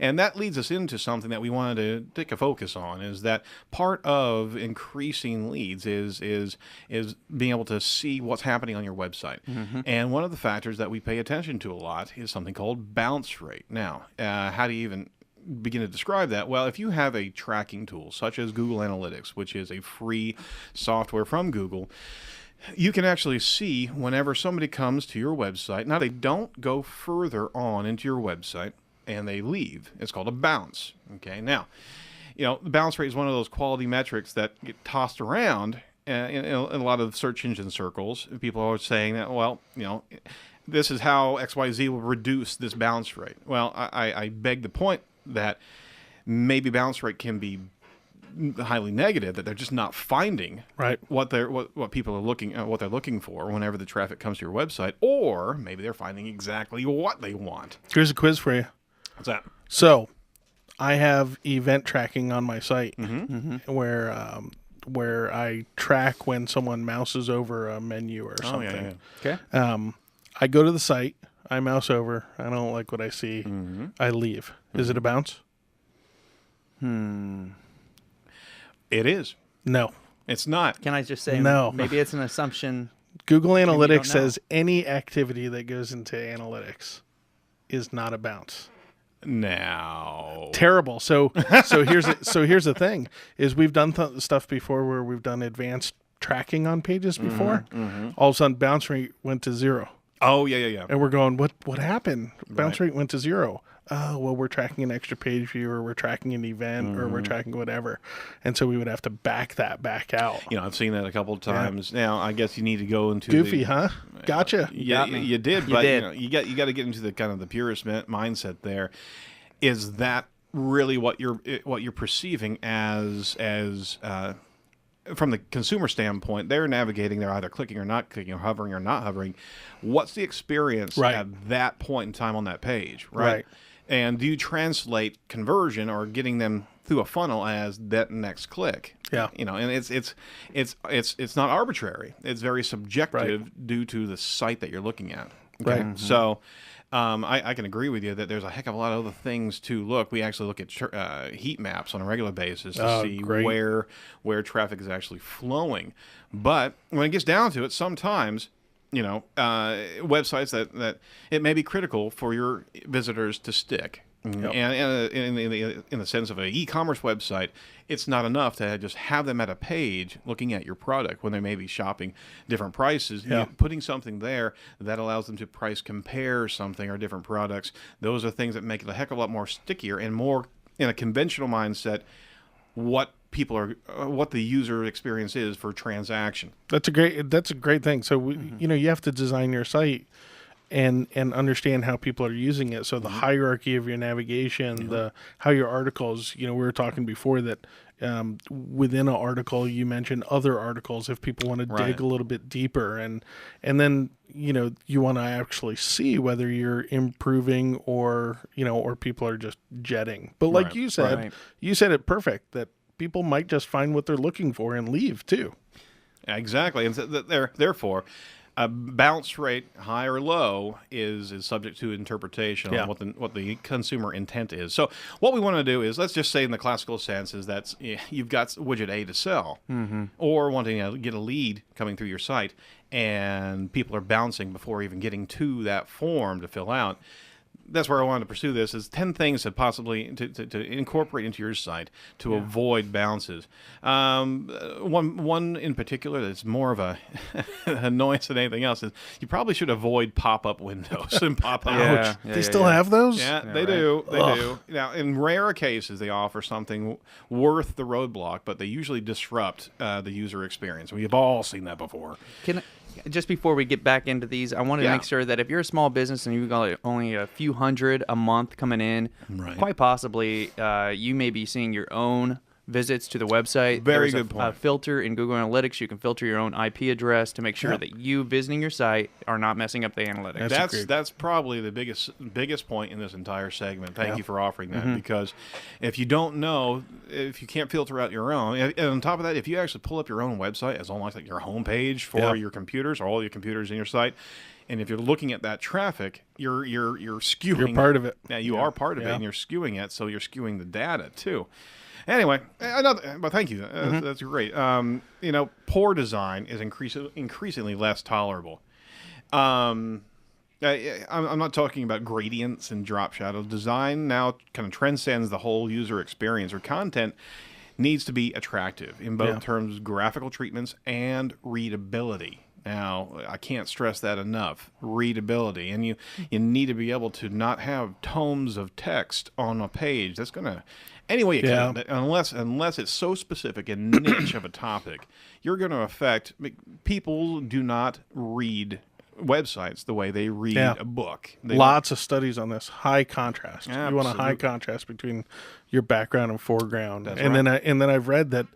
And that leads us into something that we wanted to take a focus on, is that part of increasing leads is being able to see what's happening on your website. And one of the factors that we pay attention to a lot is something called bounce rate. Now, how do you even begin to describe that? Well, if you have a tracking tool such as Google Analytics, which is a free software from Google, you can actually see whenever somebody comes to your website. Now, they don't go further on into your website and they leave. It's called a bounce. Okay. Now, the bounce rate is one of those quality metrics that get tossed around in a lot of search engine circles. People are saying that, well, this is how XYZ will reduce this bounce rate. Well, I beg the point that maybe bounce rate can be highly negative, that they're just not finding what people are what they're looking for whenever the traffic comes to your website, or maybe they're finding exactly what they want. Here's a quiz for you. What's that? So, I have event tracking on my site where I track when someone mouses over a menu or something. Okay. I go to the site, I mouse over, I don't like what I see, I leave. Is it a bounce? It is. No. It's not. Can I just say, no. Maybe it's an assumption. Google Analytics says any activity that goes into analytics is not a bounce. Now. Terrible. So here's the thing: is we've done stuff before where we've done advanced tracking on pages before. All of a sudden, bounce rate went to 0. Oh yeah. And we're going, what happened? Bounce rate went to 0. Oh, well, we're tracking an extra page view, or we're tracking an event, or we're tracking whatever. And so we would have to back that back out. I've seen that a couple of times. Yeah. Now, I guess you need to go into Goofy, huh? Gotcha. Yeah, you did, but you got to get into the kind of the purist mindset there. Is that really what you're perceiving as from the consumer standpoint? They're navigating, they're either clicking or not clicking, or hovering or not hovering. What's the experience at that point in time on that page, right? And do you translate conversion or getting them through a funnel as that next click? Yeah. And it's not arbitrary. It's very subjective due to the site that you're looking at. Okay? Right. So I can agree with you that there's a heck of a lot of other things to look. We actually look at heat maps on a regular basis to see where traffic is actually flowing. But when it gets down to it, sometimes websites that it may be critical for your visitors to stick. Yep. And in the sense of an e-commerce website, it's not enough to just have them at a page looking at your product when they may be shopping different prices. Yeah. Putting something there that allows them to price compare something or different products, those are things that make it a heck of a lot more stickier and more in a conventional mindset what the user experience is for transaction. That's a great thing. So you have to design your site and understand how people are using it. So the hierarchy of your navigation, how your articles, we were talking before that within an article you mentioned other articles if people want to dig a little bit deeper, and then you want to actually see whether you're improving or people are just jetting. But like you said, you said it perfect, that people might just find what they're looking for and leave too. Exactly. And therefore, a bounce rate, high or low, is subject to interpretation on what the consumer intent is. So what we want to do is, let's just say in the classical sense, is that you've got widget A to sell, or wanting to get a lead coming through your site, and people are bouncing before even getting to that form to fill out. That's where I wanted to pursue this, is 10 things to possibly to incorporate into your site to avoid bounces. One in particular that's more of a annoyance than anything else is you probably should avoid pop-up windows and pop-out. They still have those? Yeah, they do. They do. Now, in rare cases, they offer something worth the roadblock, but they usually disrupt the user experience. We've all seen that before. Just before we get back into these, I wanted to make sure that if you're a small business and you've got only a few hundred a month coming in, quite possibly you may be seeing your own visits to the website. Very good point. A filter in Google Analytics. You can filter your own IP address to make sure that you visiting your site are not messing up the analytics. That's probably the biggest point in this entire segment. Thank you for offering that, because if you don't know, if you can't filter out your own, and on top of that, if you actually pull up your own website as almost like your home page for your computers or all your computers in your site, And if you're looking at that traffic, you're skewing. You're part of it. Yeah, you are part of it, and you're skewing it, so you're skewing the data too. Anyway, but thank you. That's great. Poor design is increasingly less tolerable. I'm not talking about gradients and drop shadows. Design now kind of transcends the whole user experience, or content needs to be attractive in both terms of graphical treatments and readability. Now, I can't stress that enough. Readability. And you need to be able to not have tomes of text on a page. That's going to... Any way you can, unless it's so specific and niche of a topic, you're going to affect... People do not read websites the way they read a book. Lots of studies on this. High contrast. Absolutely. You want a high contrast between your background and foreground. That's and right. then I've read that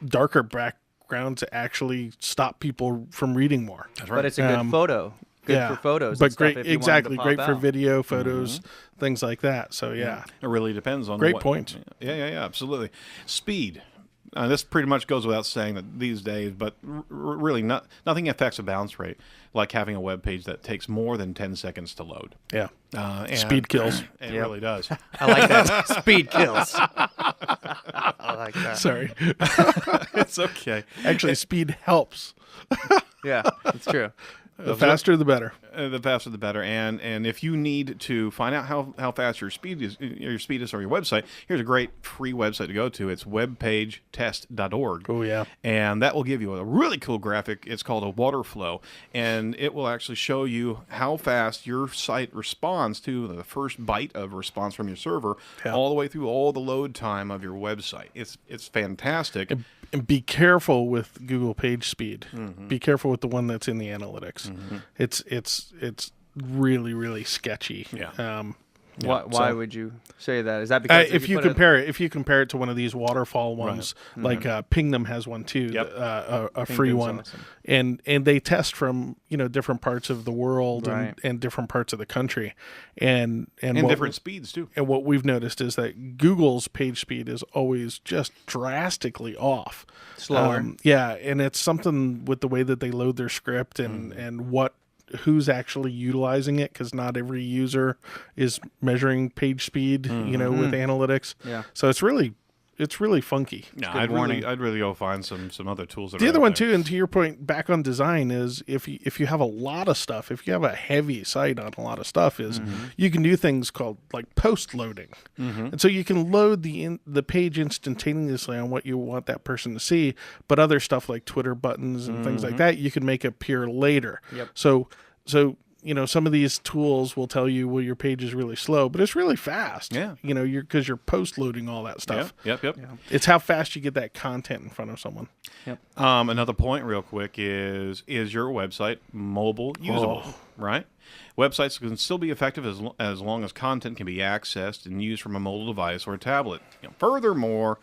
darker backgrounds actually stop people from reading more. That's right. But it's a good photo. Good for photos. But and stuff great, if you wanted to exactly. pop Great for out. video, photos, things like that. So It really depends on Great point. Yeah, absolutely. Speed. This pretty much goes without saying that these days, but really nothing affects a bounce rate like having a web page that takes more than 10 seconds to load. Yeah. And Speed kills. It really does. I like that. Speed kills. I like that. Sorry. It's okay. Actually, speed helps. Yeah, it's true. The faster, the better. The faster the better. And if you need to find out how fast your speed is or your website, here's a great free website to go to. It's webpagetest.org. Oh, yeah. And that will give you a really cool graphic. It's called a water flow, and it will actually show you how fast your site responds to the first byte of response from your server, all the way through all the load time of your website. It's fantastic. And be careful with Google Page Speed. Mm-hmm. Be careful with the one that's in the analytics. Mm-hmm. It's really, really sketchy. Yeah. Why would you say that? Is that because if you compare it to one of these waterfall ones, like Pingdom has one too, a free one, awesome. and they test from different parts of the world Right. and different parts of the country, and different speeds too. And what we've noticed is that Google's page speed is always just drastically off, Slower. and it's something with the way that they load their script and who's actually utilizing it, because not every user is measuring page speed, with analytics. Yeah. So it's really funky. Yeah, good I'd warning. really go find some other tools. That The are other out one there. too, and to your point, back on design, is if you have a lot of stuff, if you have a heavy site on a lot of stuff, is you can do things called like post loading, and so you can load the page instantaneously on what you want that person to see, but other stuff like Twitter buttons and things like that, you can make appear later. Yep. So some of these tools will tell you, well, your page is really slow, but it's really fast. Yeah. Because you're post loading all that stuff. Yep. It's how fast you get that content in front of someone. Yep. Another point real quick is your website mobile usable, right? Websites can still be effective as long as content can be accessed and used from a mobile device or a tablet. Furthermore,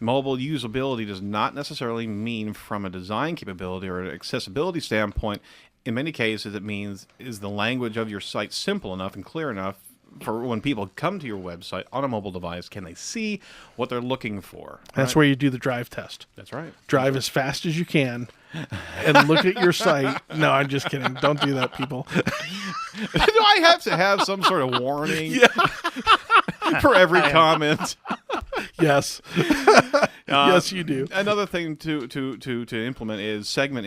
mobile usability does not necessarily mean from a design capability or an accessibility standpoint. In many cases, it means is the language of your site simple enough and clear enough for when people come to your website on a mobile device, can they see what they're looking for? That's where you do the drive test. That's right. Drive as fast as you can and look at your site. No, I'm just kidding. Don't do that, people. Do I have to have some sort of warning for every comment? Yes. Yes, you do. Another thing to implement is segment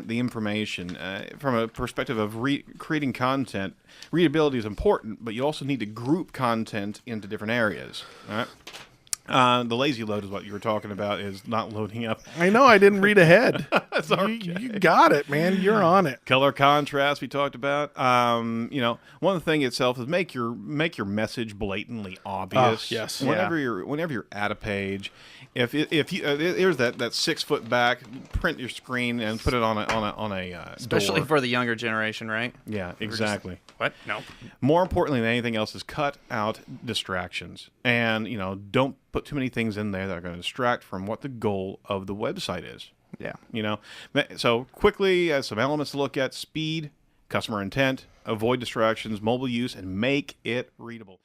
the information from a perspective of creating content. Readability is important, but you also need to group content into different areas. All right. The lazy load is what you were talking about, is not loading up. I know. I didn't read ahead. That's okay. You got it, man. You're on it. Color contrast we talked about. One thing itself is make your message blatantly obvious. Yes. Whenever you're at a page, if you here's that 6 foot back, print your screen and put it on a Especially door. for the younger generation, right? Yeah, exactly. What? No. More importantly than anything else is cut out distractions, and don't put too many things in there that are going to distract from what the goal of the website is. Yeah. So quickly, some elements to look at: speed, customer intent, avoid distractions, mobile use, and make it readable.